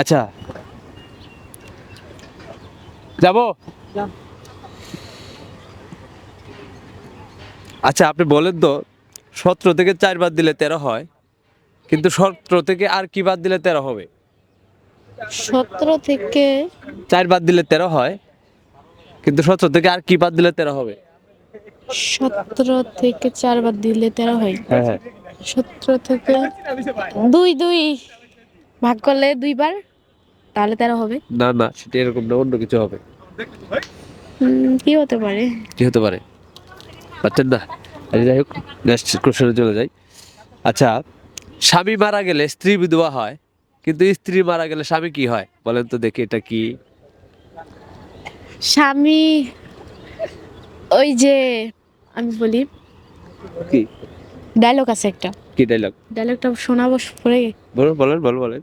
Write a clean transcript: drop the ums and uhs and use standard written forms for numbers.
আচ্ছা, যাবো। আচ্ছা, আপনি বলেন তো, 17 থেকে 4 বাদ দিলে 13 হয়, কিন্তু 17 থেকে আর কি বাদ দিলে 13 হবে? 17 থেকে 4 বাদ দিলে 13 হয়, কিন্তু 17 থেকে আর কি বাদ দিলে 13 হবে? 4 বার দিলে 13 হয়। হ্যাঁ হ্যাঁ। 17 থেকে 2 2 ভাগ করলে 2 বার, তাহলে 13 হবে। না না, সেটা এরকম না, অন্য কিছু হবে। কি হতে পারে? কি হতে পারে? পাচ্ছেন না? আচ্ছা, যাই হোক, নেক্সট কোশ্চেনে চলে যাই। আচ্ছা, স্বামী মারা গেলে স্ত্রী বিধবা হয়, কিন্তু স্ত্রী মারা গেলে স্বামী কি হয়? বলেন তো দেখি, এটা কি? স্বামী, ওই যে, আমি বলি, কি? ডায়লগ আছে একটা, কি ডায়লগ? ডায়লগটা শোনাবো পরে। বলেন বলেন বলেন বলেন।